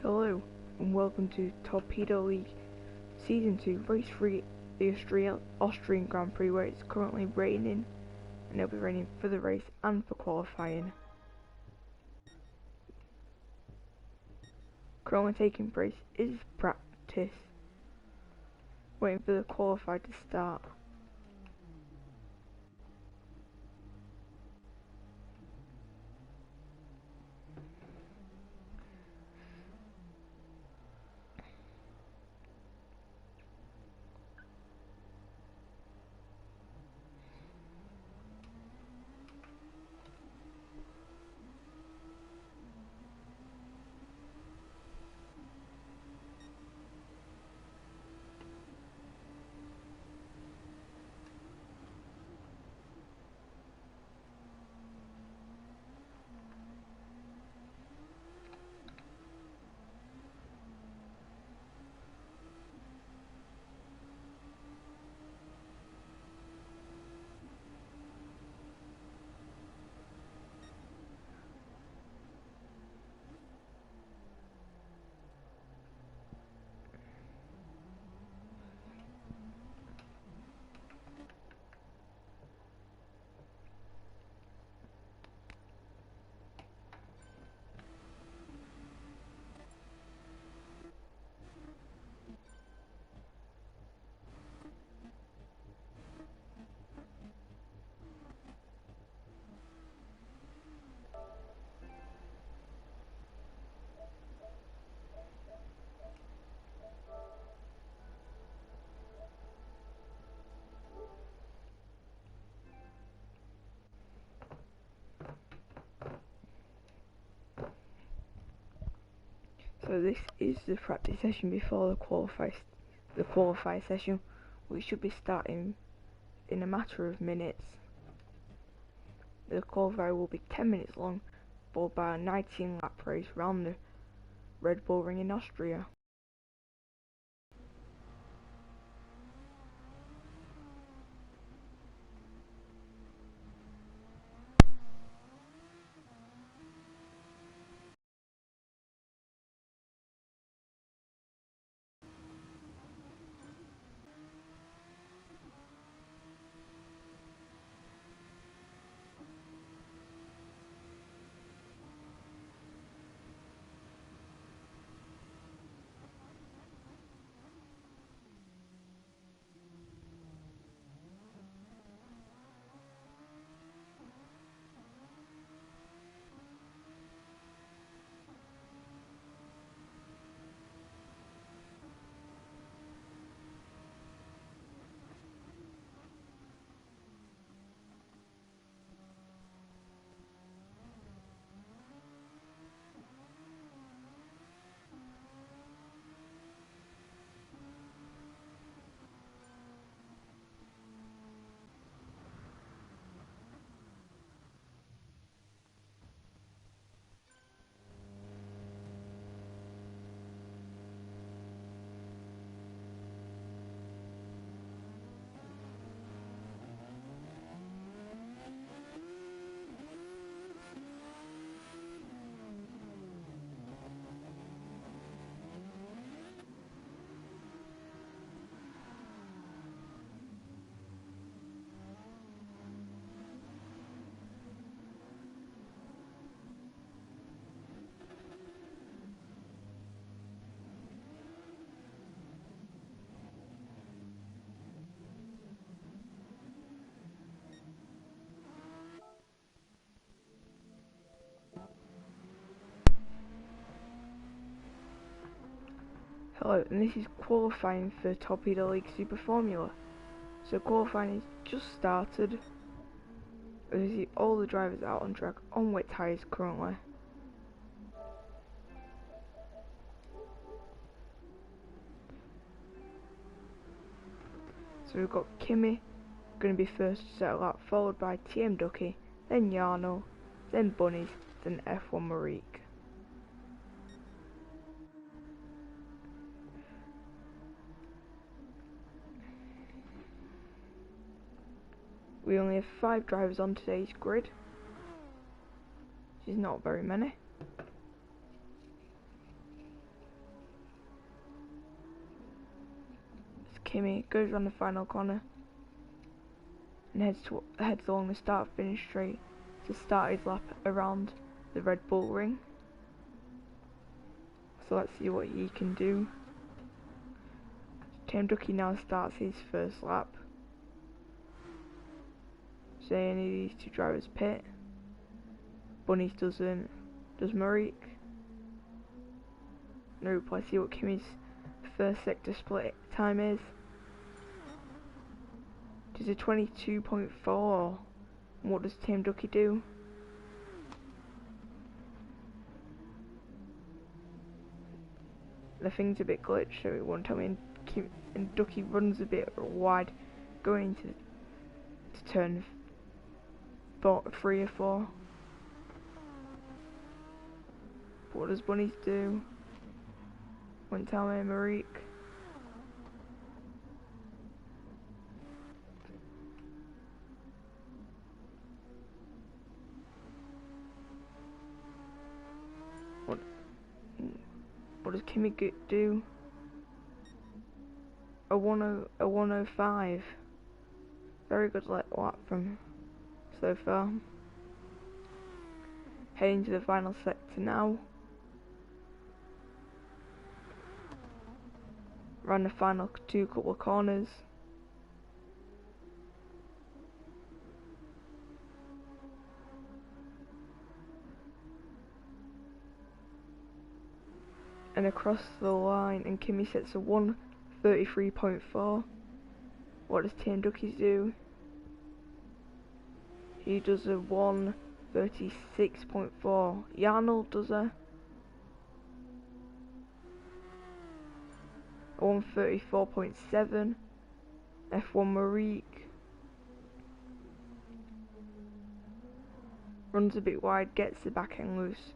Hello, and welcome to Torpedo League Season 2, Race 3, the Austrian Grand Prix, where it's currently raining, and it'll be raining for the race and for qualifying. Currently taking place is practice, waiting for the qualified to start. So this is the practice session before the qualify session, which should be starting in a matter of minutes. The qualifier will be 10 minutes long, followed by a 19-lap race round the Red Bull Ring in Austria. Hello, and this is qualifying for Torpedo League Super Formula. So qualifying has just started. As you see, all the drivers out on track on wet tyres currently. So we've got Kimi going to be first to settle out, followed by TM Ducky, then Jarno, then Bunnies, then F1 Marique. We only have 5 drivers on today's grid, which is not very many. Kimi, goes around the final corner and heads along the start-finish straight to start his lap around the Red Bull ring. So let's see what he can do. Team Ducky now starts his first lap. So any of these two drivers pit. Bunnies doesn't. Does Marik? Nope, let's see what Kimi's first sector split time is. It is a 22.4. And what does Team Ducky do? The thing's a bit glitched, so it won't tell me. And Ducky runs a bit wide, going to turn 3 or 4. But what does Bunnies do? Won't tell me. Marik. What does Kimi do? A 105. Very good lap from so far. Heading to the final sector now. Run the final couple of corners. And across the line, and Kimi sets a 1:33.4. What does Team Duckies do? He does a 1:36.4. Yarnold does a 1:34.7. F1 Marik runs a bit wide, gets the back end loose.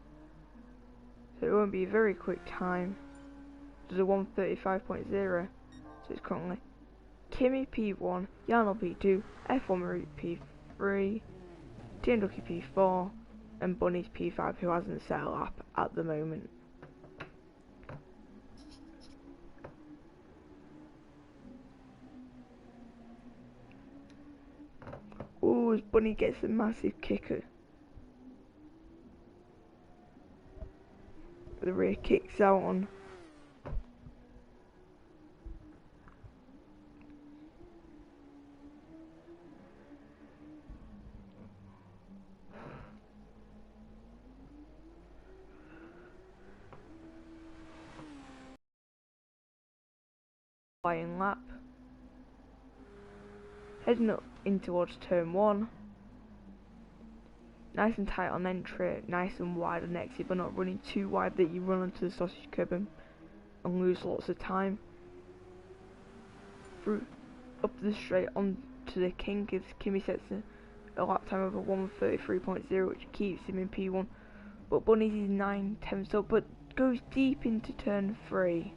So it won't be a very quick time. Does a 1:35.0. So it's currently Kimi P1, Yarnold P2, F1 Marik P3, Team Ducky P4, and Bunnies P5, who hasn't set a lap at the moment. Ooh, Bunny gets a massive kicker. The rear kicks out on. Flying lap. Heading up in towards turn 1. Nice and tight on entry, nice and wide on exit, but not running too wide that you run onto the sausage curb and lose lots of time. Through up the straight onto the king, gives Kimi sets a lap time of a 1:33.0, which keeps him in P1. But Bunnies is 9/10 up, but goes deep into turn 3.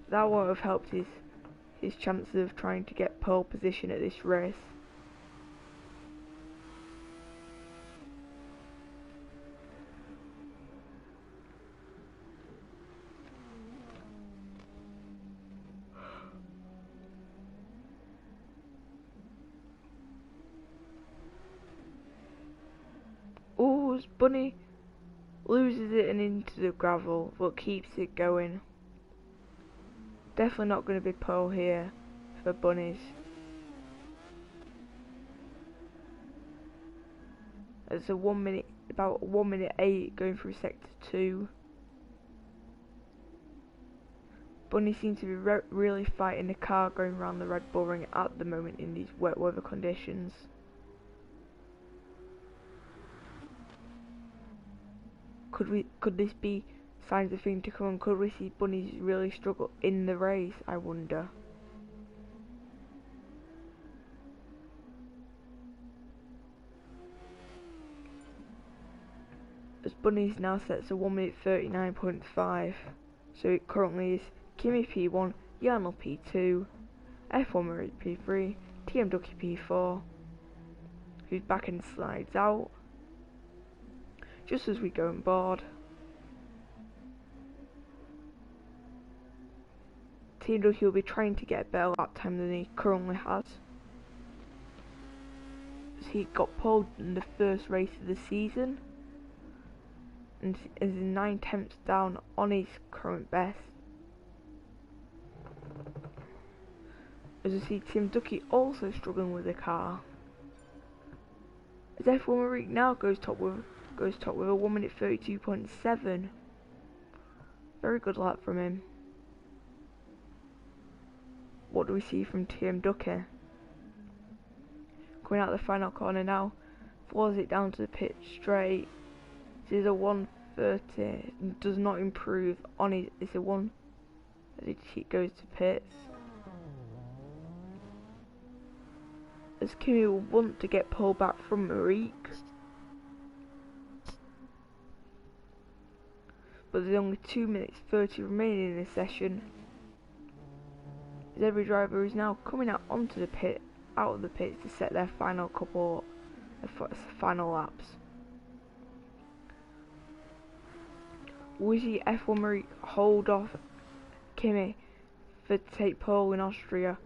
That won't have helped his chances of trying to get pole position at this race. Oh, Bunny loses it and into the gravel, but keeps it going. Definitely not going to be pole here for Bunnies. It's a about 1:08 going through sector 2. Bunny seems to be really fighting the car going around the Red Bull ring at the moment in these wet weather conditions. Could this be signs of things to come? Could we see Bunnies really struggle in the race? I wonder. As Bunnies now sets a 1:39.5, so it currently is Kimi P1, Yarnold P2, F1 Marik P3, TM Ducky P4, whose back end slides out just as we go on board. Team Ducky will be trying to get a better lap time than he currently has. As he got pulled in the first race of the season and is 9 tenths down on his current best. As you see, Team Ducky also struggling with the car. As F1 Marine now goes top with a 1 minute 32.7. Very good lap from him. What do we see from Team Ducky? Coming out the final corner now, floors it down to the pit straight. This is a 130, does not improve on his, it's a 1 as he goes to pits. As Kimi will want to get pulled back from Marique. But there's only 2 minutes 30 remaining in this session. As every driver is now coming out onto the pit, out of the pits to set their final final laps. Will see F1 Marie hold off Kimi to take pole in Austria,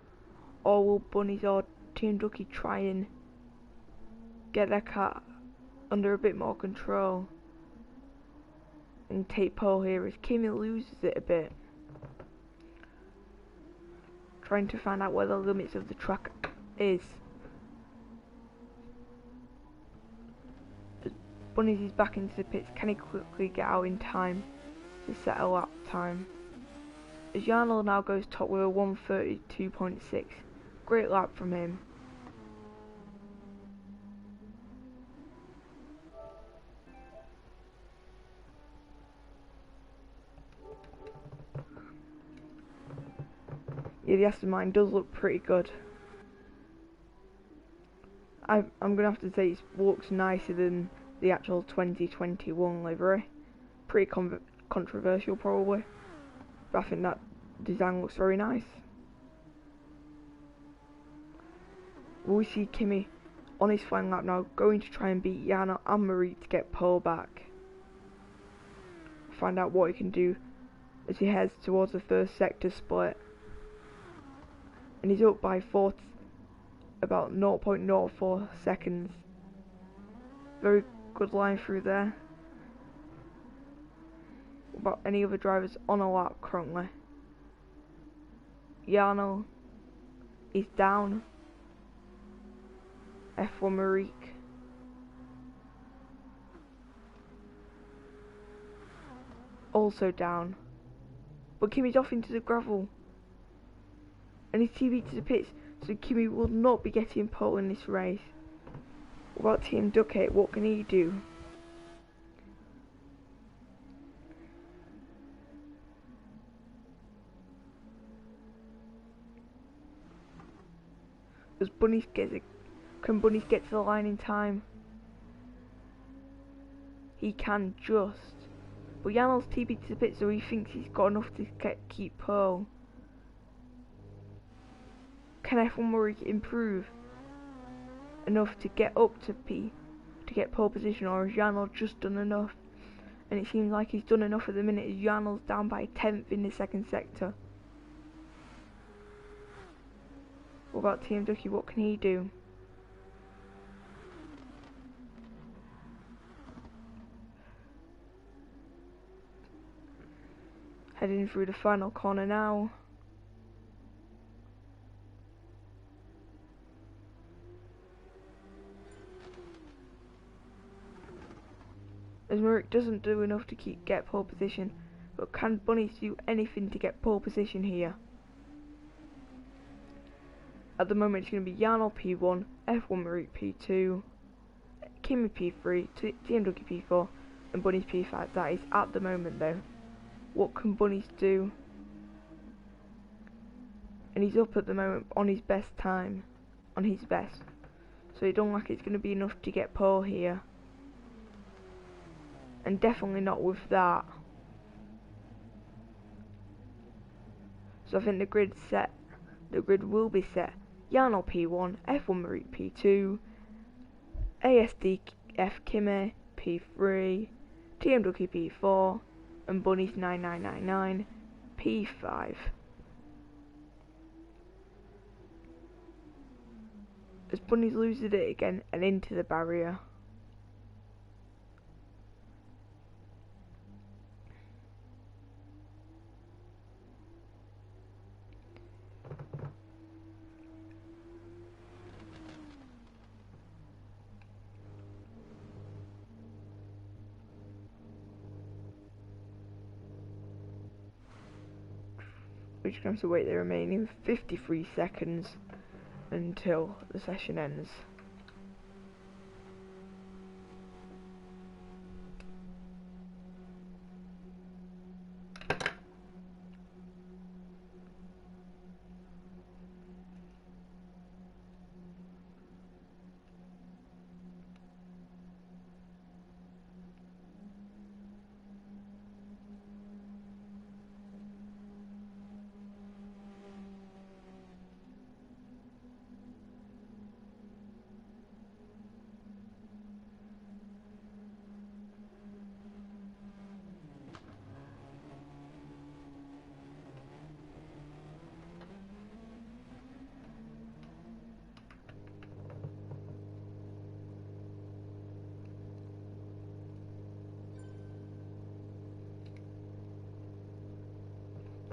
or will Bunnies or Team Ducky try and get their car under a bit more control and take pole here as Kimi loses it a bit, trying to find out where the limits of the track is. As Bunnies is back into the pits, can he quickly get out in time to set a lap time? As Jarno now goes top with a 132.6, great lap from him. Yeah, the Aston Martin does look pretty good. I'm gonna have to say it looks nicer than the actual 2021 livery. Pretty controversial probably, but I think that design looks very nice. We see Kimi on his final lap now, going to try and beat Jana and Marie to get pole back. Find out what he can do as he heads towards the first sector split. And he's up by about 0.04 seconds. Very good line through there. What about any other drivers on a lap currently? Jarno is down. F1 Marique. Also down. But Kimi's off into the gravel. And his TV to the pits, so Kimi will not be getting pole in this race. What about Team Ducky? What can he do? As Bunnies can Bunnies get to the line in time? He can just. But Janel's TV to the pits, so he thinks he's got enough to keep pole. Can F1 Murray improve enough to get up to get pole position, or has Janel just done enough? And it seems like he's done enough at the minute as Janel's down by 10th in the second sector. What about Team Ducky? What can he do? Heading through the final corner now. As Merrick doesn't do enough to get pole position, but can Bunnies do anything to get pole position here? At the moment it's going to be Jarno P1, F1 Merrick P2, Kimi P3, Team Ducky P4 and Bunnies P5. That is at the moment though. What can Bunnies do? And he's up at the moment on his best time, on his best. So it don't look like it's going to be enough to get pole here. And definitely not with that. So I think the grid will be set. Jarno P1, F1 Marie P2, ASDF Kimi P3, Team Ducky P4, and Bunnies 9999 P5. as Bunnies loses it again and into the barrier. Which comes to wait the remaining 53 seconds until the session ends.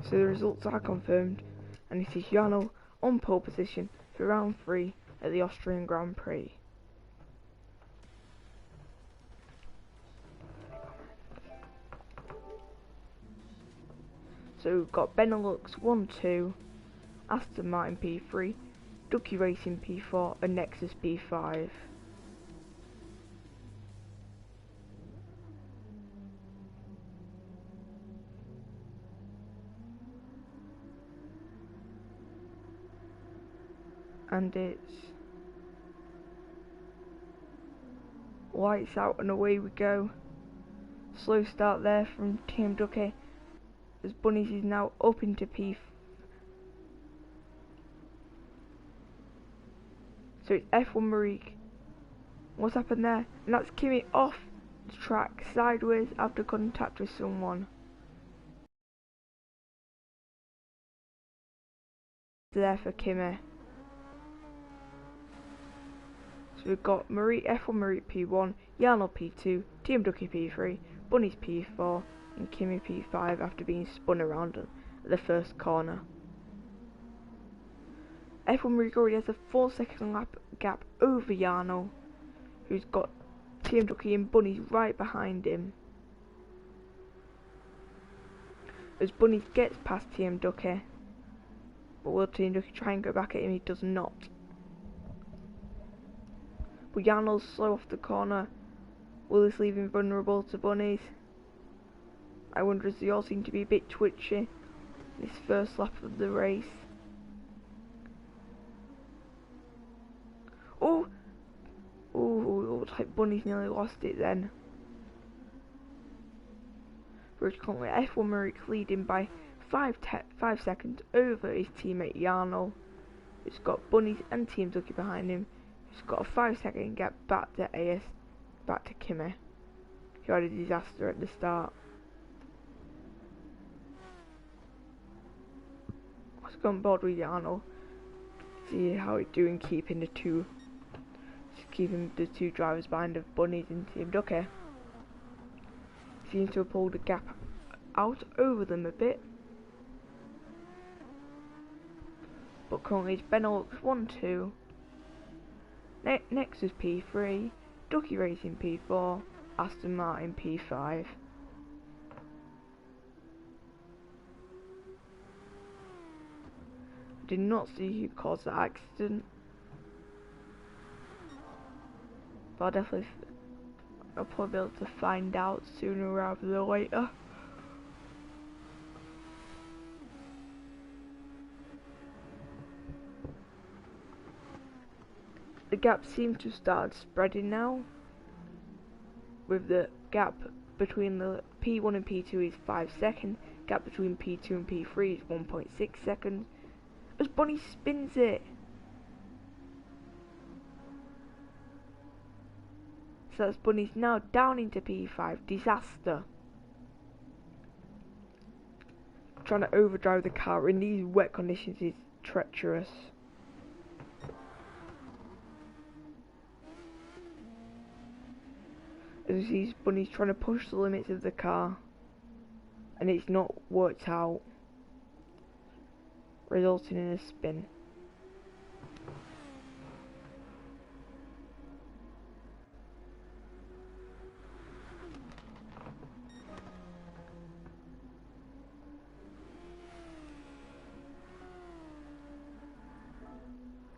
So the results are confirmed, and it is Jarno on pole position for round 3 at the Austrian Grand Prix. So we've got Benelux 1-2, Aston Martin P3, Ducky Racing P4 and Nexus P5. And it's lights out and away we go. Slow start there from Team Ducky as Bunnies is now up into P. So it's F1 Marie. What's happened there? And that's Kimi off the track sideways after contact with someone. There for Kimi. So we've got F1 Marie P1, Jarno P2, Team Ducky P3, Bunnies P4 and Kimi P5 after being spun around at the first corner. F1 Marie already has a 4-second lap gap over Jarno, who's got Team Ducky and Bunnies right behind him. As Bunnies gets past Team Ducky, but will Team Ducky try and go back at him? He does not. But Jarno's slow off the corner. Will this leave him vulnerable to Bunnies? I wonder, as they all seem to be a bit twitchy this first lap of the race. Oh! Looks like Bunnies nearly lost it then. But currently F1 Marie leading by 5 seconds over his teammate Jarno, who's got Bunnies and Team Ducky behind him. He's got a 5-second gap back to Kimi, who had a disaster at the start. Let's go on board with Jarno, see how he's doing keeping the two drivers behind of Bunnies and Team Ducky. Seems to have pulled the gap out over them a bit. But currently it's Benelux 1-2. Nexus P3, Ducky Racing P4, Aston Martin P5. I did not see who caused the accident, but I'll probably be able to find out sooner rather than later. The gap seems to start spreading now, with the gap between the P1 and P2 is 5 seconds, gap between P2 and P3 is 1.6 seconds, as Bunny spins it. So that's Bunny's now down into P5, disaster. Trying to overdrive the car in these wet conditions is treacherous. as these bunnies trying to push the limits of the car, and it's not worked out, resulting in a spin.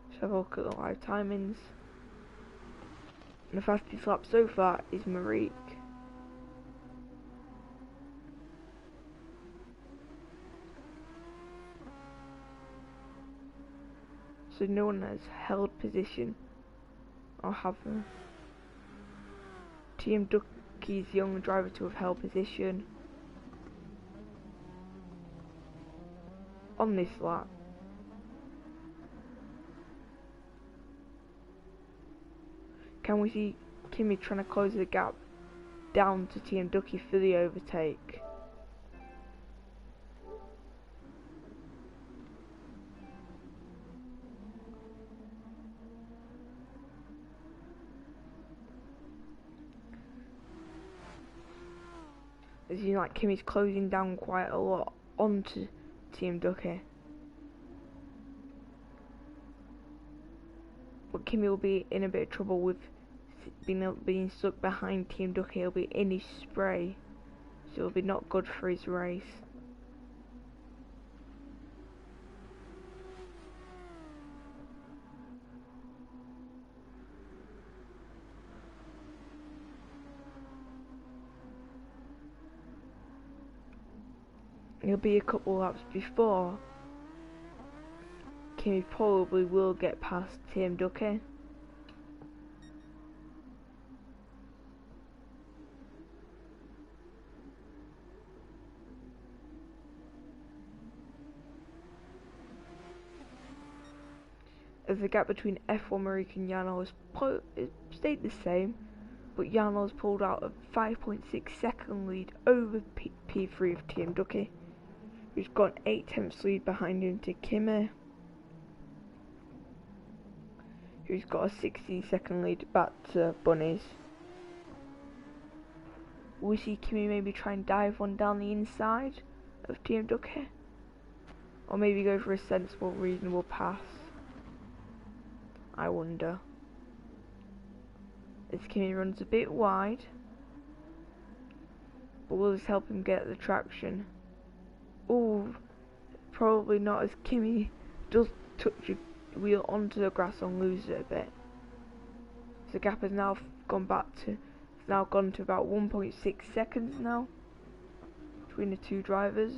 Let's have a look at the live timings. And the fastest lap so far is Marique. So no one has held position or have a Team Ducky's the only driver to have held position on this lap. Can we see Kimi trying to close the gap down to Team Ducky for the overtake? As you like, Kimi's closing down quite a lot onto Team Ducky. But Kimi will be in a bit of trouble with being stuck behind Team Ducky. He'll be in his spray, so it'll be not good for his race. He'll be a couple laps before Kimi probably will get past Team Ducky. As the gap between F1 Marique and Yano has stayed the same, but Yano has pulled out a 5.6 second lead over P3 of Team Ducky, who's got an 8/10 lead behind him to Kimi, who's got a 16-second lead back to Bunnies. We see Kimi maybe try and dive one down the inside of Team Ducky, or maybe go for a sensible, reasonable pass. I wonder. As Kimi runs a bit wide, but will this help him get the traction? Oh, probably not, as Kimi does touch a wheel onto the grass and lose it a bit. So the gap has now gone to about 1.6 seconds now between the two drivers.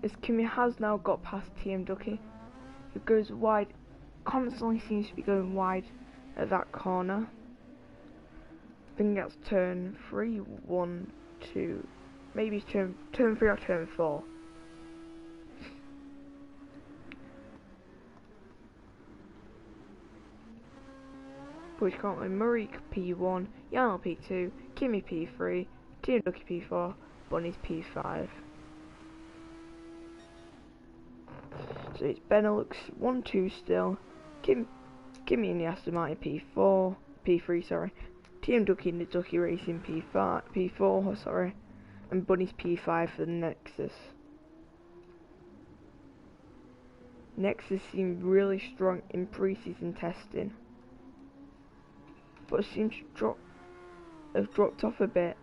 As Kimi has now got past Team Ducky, who goes wide, constantly seems to be going wide at that corner. Then gets turn 3, 1, 2, maybe turn 3 or turn 4. Which currently Marique P1, Yano P2, Kimi P3, Team Ducky P4, Bunnies P5. So it's Benelux 1-2 still. Kimi in the Aston Martin P3 sorry. Team Ducky in the Ducky Racing P4 sorry, and Bunnies P5 for the Nexus. Nexus seemed really strong in pre-season testing, but seems to have dropped off a bit.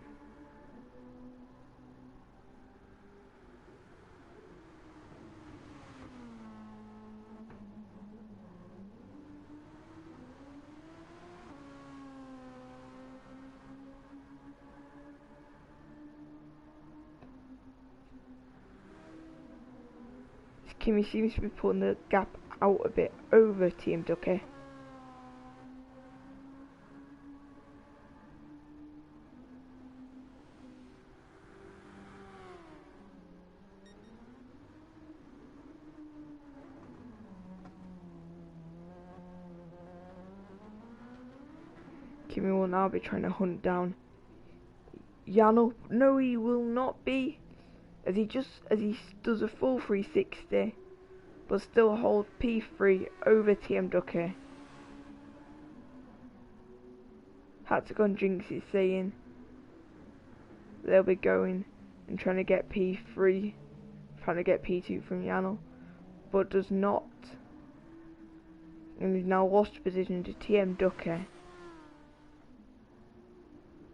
Kimi seems to be pulling the gap out a bit over Team Ducky. Kimi will now be trying to hunt down Yano. No, he will not be, as he does a full 360, but still holds P3 over TM Ducky. Hexagon Jinx is saying they'll be going and trying to get P3, trying to get P2 from Yano, but does not, and he's now lost position to TM Ducky.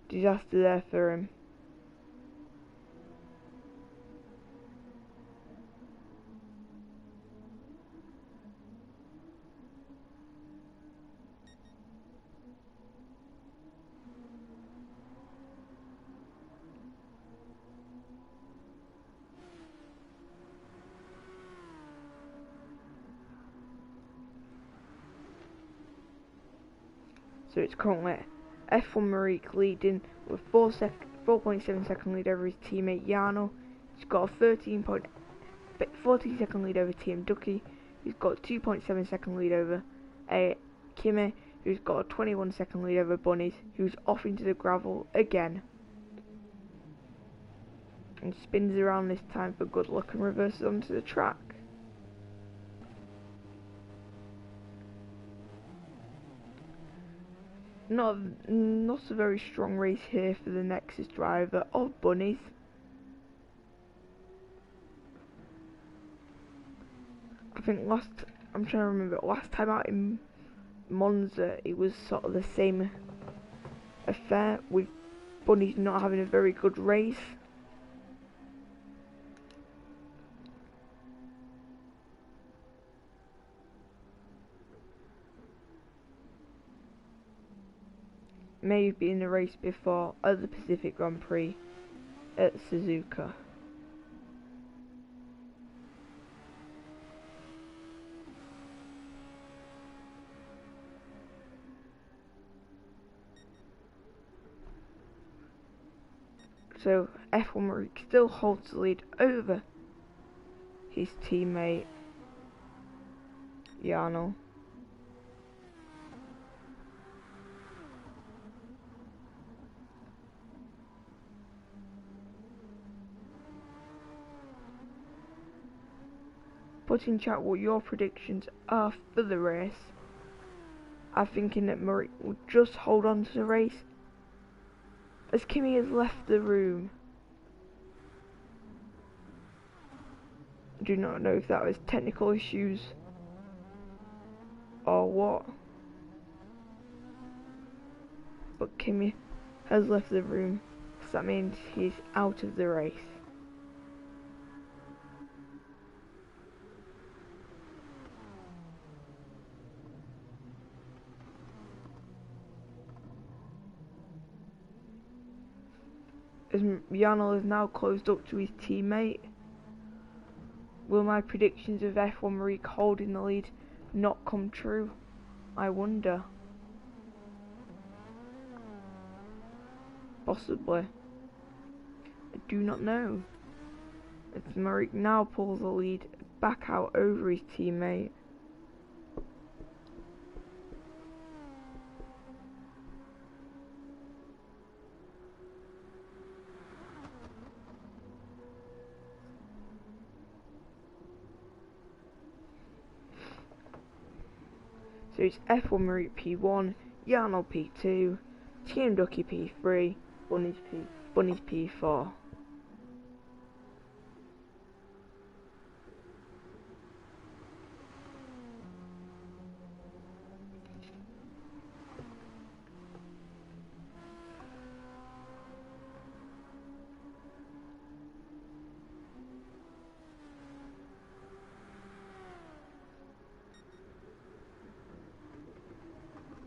Disaster there for him. So it's currently F1 Marique leading with 4.7 second lead over his teammate Yano. He's got a 14 second lead over Team Ducky. He's got a 2.7 second lead over Kimi, who's got a 21 second lead over Bunnies, who's off into the gravel again. And spins around this time for good luck and reverses onto the track. Not a very strong race here for the Nexus driver of Bunnies. I think I'm trying to remember, last time out in Monza it was sort of the same affair, with Bunnies not having a very good race. Maybe in the race before at the Pacific Grand Prix at Suzuka. So F1 Marique still holds the lead over his teammate Yano. Put in chat what your predictions are for the race. I'm thinking that Marique will just hold on to the race, as Kimi has left the room. I do not know if that was technical issues or what, but Kimi has left the room, so that means he's out of the race. As Yano is now closed up to his teammate, will my predictions of F1 Marique holding the lead not come true? I wonder. Possibly. I do not know. As Marique now pulls the lead back out over his teammate. So it's F1 Marique P1, Yano P2, Team Ducky P3, Bunnies P4.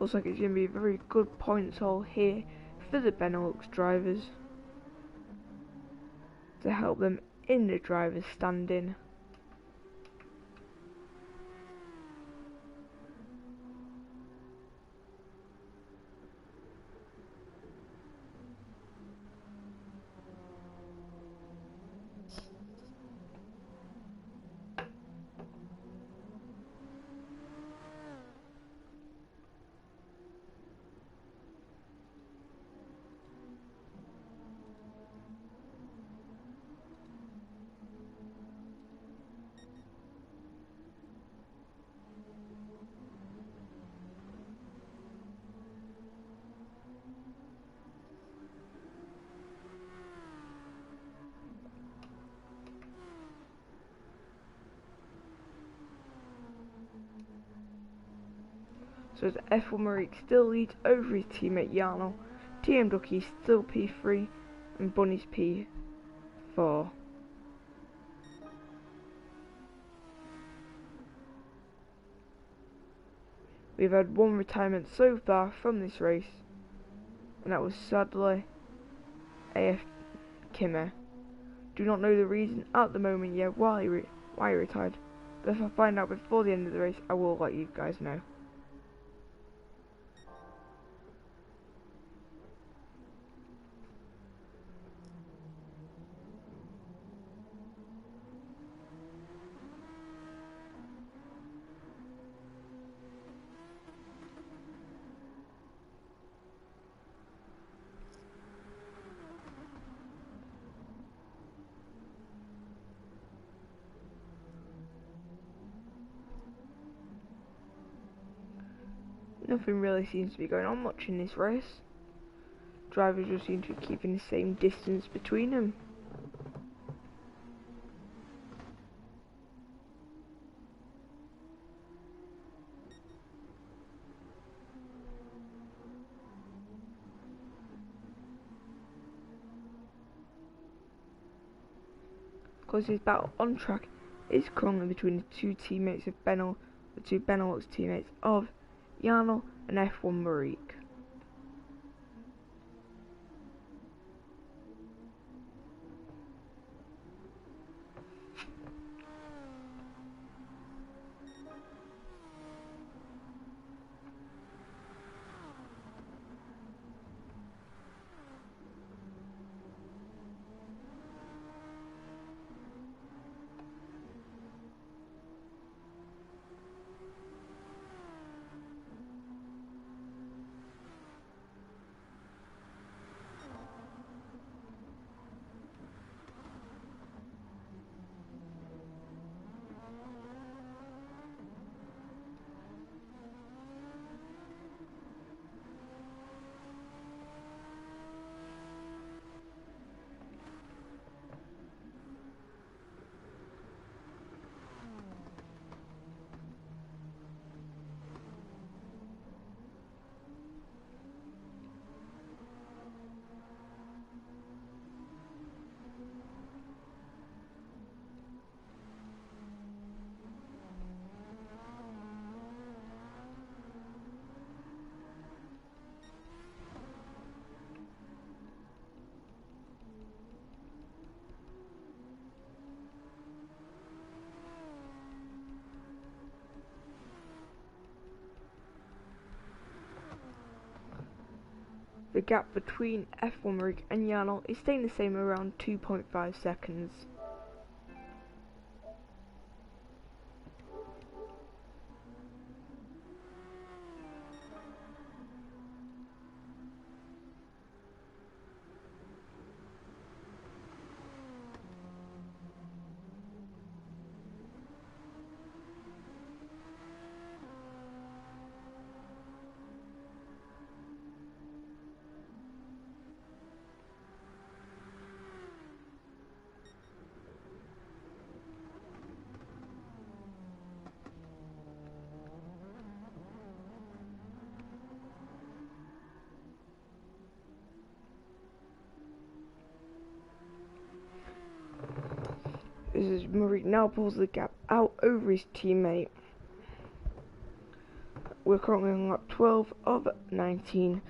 Looks like it's going to be a very good points haul here for the Benelux drivers to help them in the drivers' standing. So as F1 Marik still leads over his teammate Jarno, TM Ducky still P3 and Bunny's P4. We've had one retirement so far from this race, and that was sadly AF Kimmer. Do not know the reason at the moment yet why he retired, but if I find out before the end of the race, I will let you guys know. Nothing really seems to be going on much in this race. Drivers just seem to be keeping the same distance between them. Because his battle on track is currently between the two teammates of the two Benelux teammates of Jarno and F1 Marik. The gap between F1 Marik and Jarno is staying the same around 2.5 seconds. As Marik now pulls the gap out over his teammate. We're currently on lap 12 of 19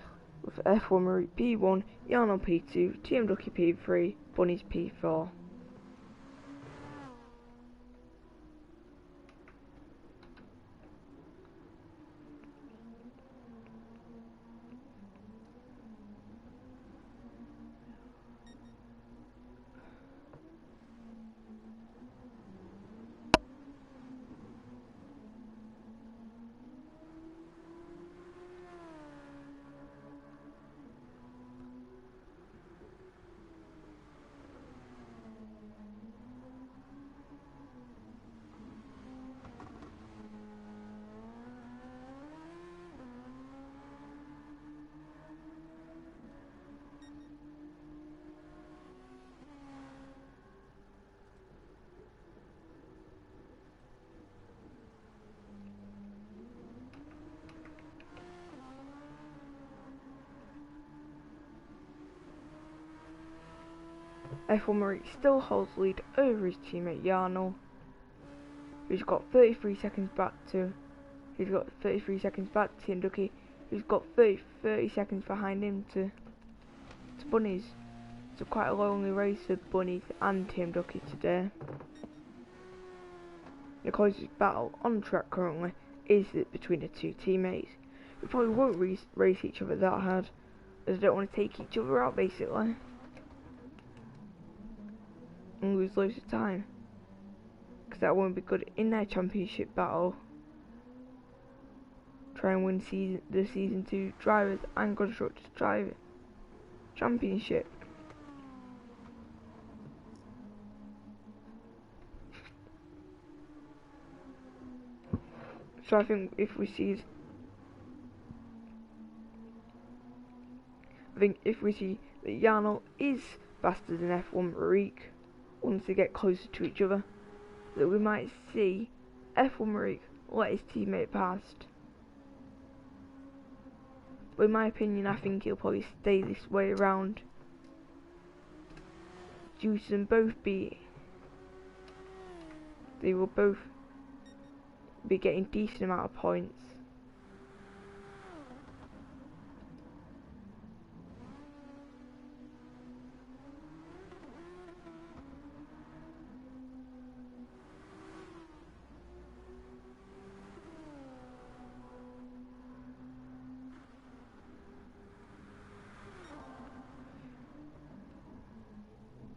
with F1 Marik P1, Jarno P2, TM Ducky P3, Bunny's P4. F1 Marik still holds lead over his teammate Jarno, who's got 33 seconds back to Team Ducky, who's got 30 seconds behind him to Bunnies. It's quite a lonely race for Bunnies and Team Ducky today. The closest battle on track currently is between the two teammates, who probably won't race each other that hard, as they don't want to take each other out basically and lose loads of time, because that won't be good in their championship battle. Try and win the season 2 drivers and constructors driver championship. So I think if we see that Jarno is faster than F1 Marik once they get closer to each other, that we might see F1 Marik let his teammate past. But in my opinion, I think he'll probably stay this way around, due to them both they will both be getting decent amount of points.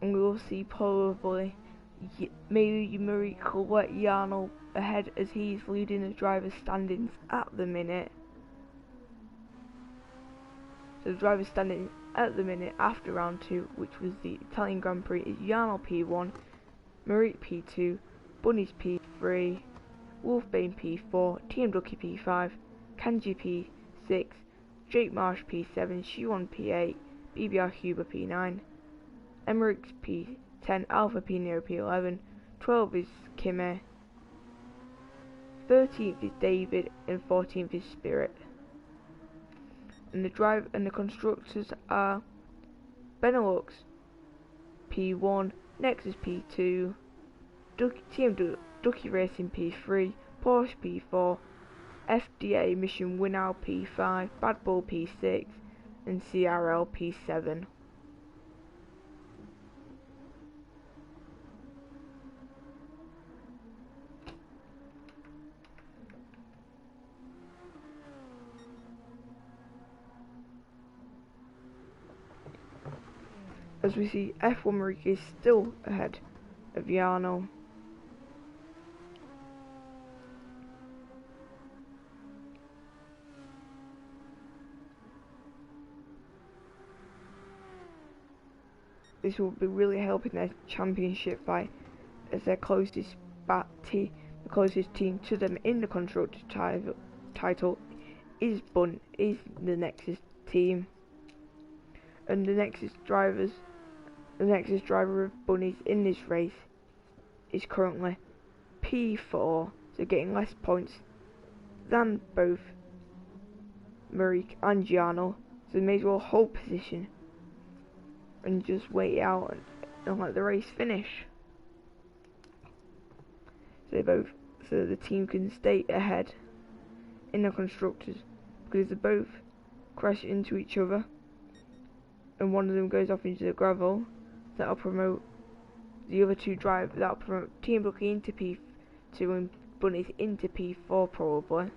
And we will see probably maybe Marik will let Jarno ahead, as he's leading the driver's standings at the minute. So the driver's standing at the minute after round 2, which was the Italian Grand Prix, is Jarno P1, Marik P2, Bunnies P3, Wolfbane P4, Team Ducky P5, Kanji P6, Jake Marsh P7, Shiwan P8, BBR Huber P9, Emmerich's P10, Alpha Pineo P11, 12 is Kimme, 13th is David, and 14th is Spirit. And the constructors are Benelux P1, Nexus P2, Team Ducky Racing P3, Porsche P4, FDA Mission Winnow P5, Bad Bull P6, and CRL P7. As we see, F1 Marik is still ahead of Jarno. This will be really helping their championship fight, as their closest team to them in the constructors title is the Nexus team, and the Nexus driver of Bunnies in this race is currently P4, so getting less points than both Marik and Jarno, so they may as well hold position and just wait it out and let the race finish. So the team can stay ahead in the constructors, because they both crash into each other and one of them goes off into the gravel. That'll promote the other two drivers. That'll promote Team Ducky into P2 and Bunnies into P4 probably,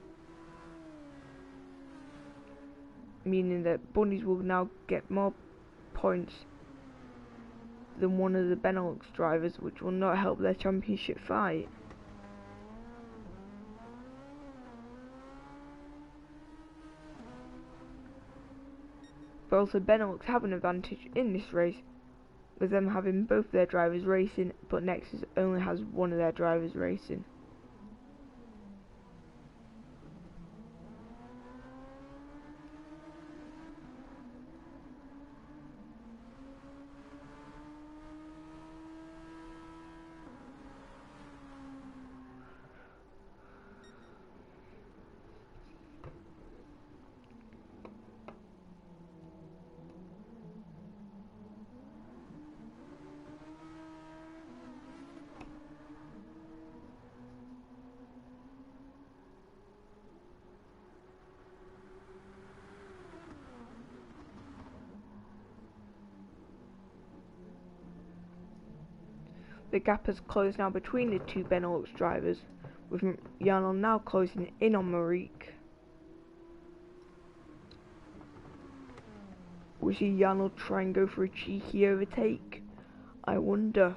meaning that Bunnies will now get more points than one of the Benelux drivers, which will not help their championship fight. But also Benelux have an advantage in this race, with them having both their drivers racing, but Nexus only has one of their drivers racing. The gap has closed now between the two Benelux drivers, with Jarno now closing in on Maric. Will see Jarno try and go for a cheeky overtake? I wonder.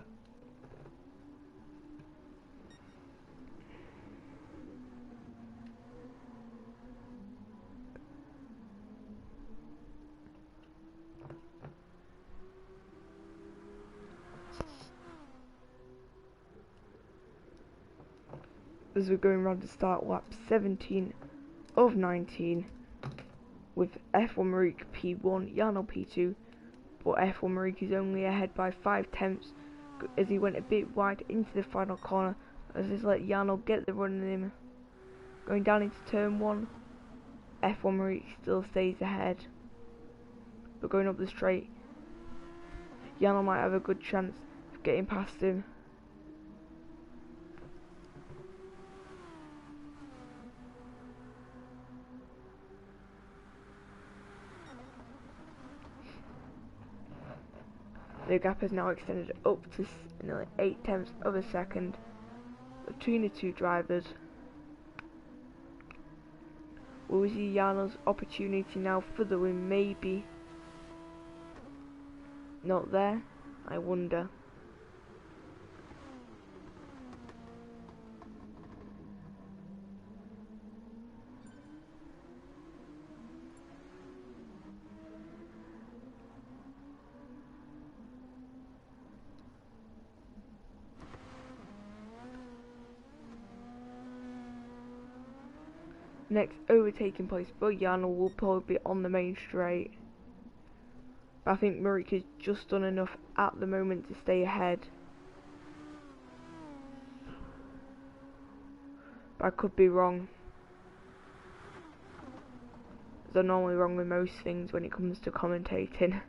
As we're going around the start lap 17 of 19 with F1 Maric P1, Jarno P2, but F1 Maric is only ahead by 5/10 as he went a bit wide into the final corner, as he's let Jarno get the run on him. Going down into turn 1, F1 Maric still stays ahead, but going up the straight, Jarno might have a good chance of getting past him. The gap has now extended up to nearly 0.8 of a second between the two drivers. Will we see Jarno's opportunity now for the win? Maybe. Not there? I wonder. Next overtaking place for Jarno will probably be on the main straight. But I think Maric has just done enough at the moment to stay ahead. But I could be wrong. As I'm normally wrong with most things when it comes to commentating.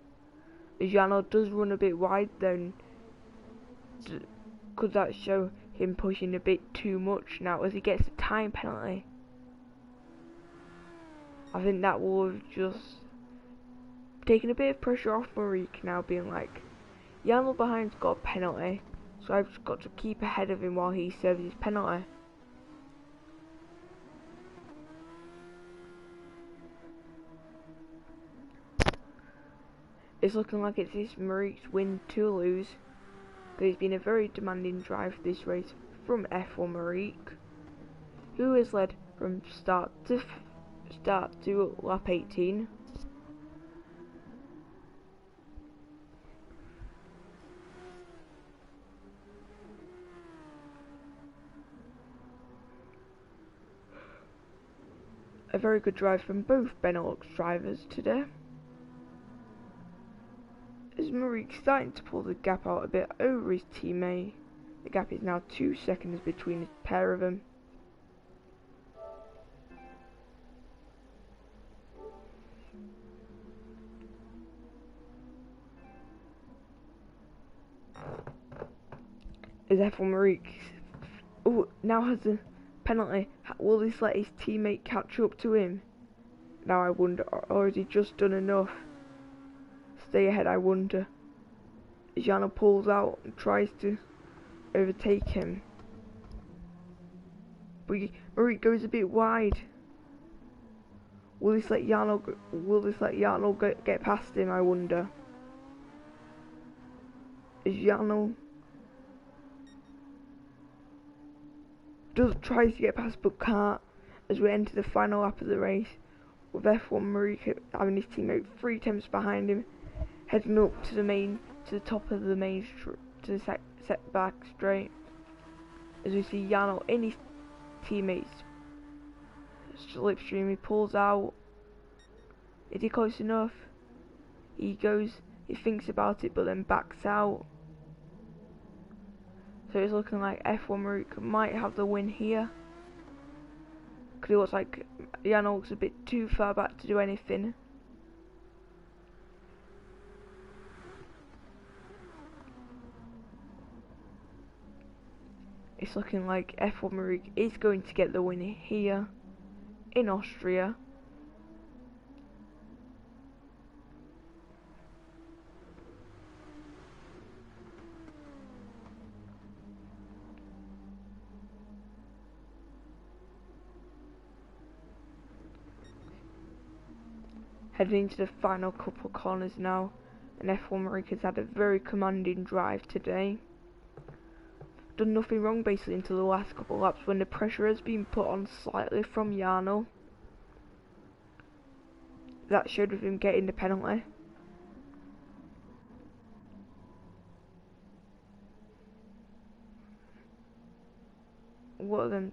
As Jarno does run a bit wide then, could that show him pushing a bit too much now as he gets a time penalty? I think that will have just taken a bit of pressure off Maric now, being like, Jarno behind's got a penalty, so I've just got to keep ahead of him while he serves his penalty. It's looking like it's this Maric's win to lose, because it's been a very demanding drive this race from F1 Maric, who has led from start to lap 18. A very good drive from both Benelux drivers today. As Maric starting to pull the gap out a bit over his teammate, the gap is now 2 seconds between the pair of them. As F1 Maric now has a penalty, will this let his teammate catch up to him? Now I wonder, or has he just done enough? Stay ahead, I wonder. As Jarno pulls out and tries to overtake him, but Maric goes a bit wide. Will this let Jarno get past him? I wonder. As Jarno tries to get past but can't, as we enter the final lap of the race, with F1 Maric having his teammate 3 temps behind him, heading up to the top of the main to the setback straight, as we see Jarno in his teammates slipstream. He pulls out. Is he close enough? He thinks about it but then backs out. So it's looking like F1 Maric might have the win here, because it looks like Jarno looks a bit too far back to do anything. It's looking like F1 Maric is going to get the win here in Austria. Heading into the final couple corners now, and F1 Marique has had a very commanding drive today. Done nothing wrong basically until the last couple laps when the pressure has been put on slightly from Jarno. That showed with him getting the penalty. What then?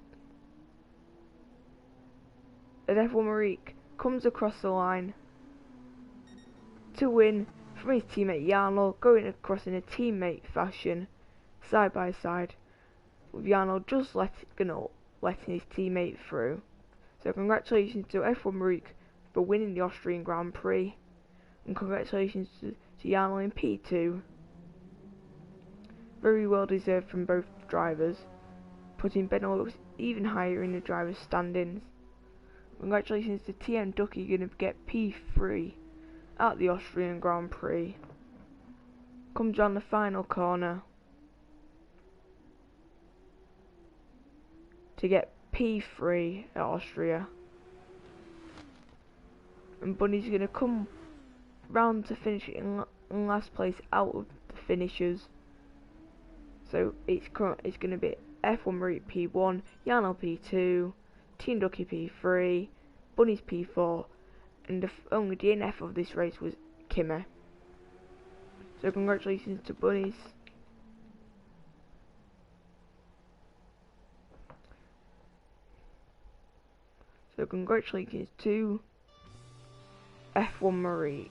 And F1 Marique comes across the line to win from his teammate Jarno, going across in a teammate fashion, side by side, with Jarno just letting his teammate through. So congratulations to F1 Marique for winning the Austrian Grand Prix, and congratulations to Jarno in P2. Very well deserved from both drivers, putting Benelux even higher in the drivers' standings. Congratulations to TM Ducky, going to get P3 at the Austrian Grand Prix. Comes round the final corner to get P3 at Austria. And Bunny's going to come round to finish it in last place out of the finishers. So it's going to be F1 Marique P1, Jarno P2, Team Ducky P3, Bunny's P4, and the only DNF of this race was Kimmer. So congratulations to Bunnies. So congratulations to F1 Marique.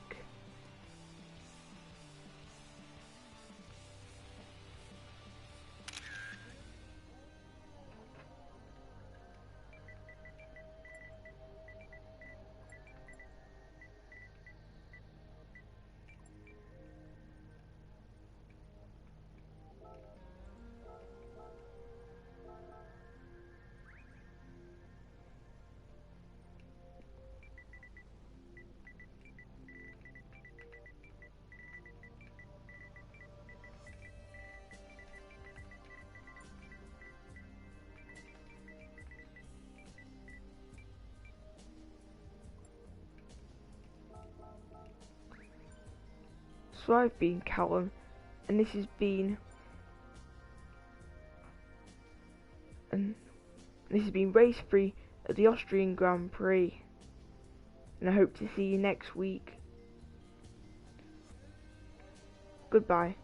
So I've been Callum, and this has been race 3 of the Austrian Grand Prix, and I hope to see you next week. Goodbye.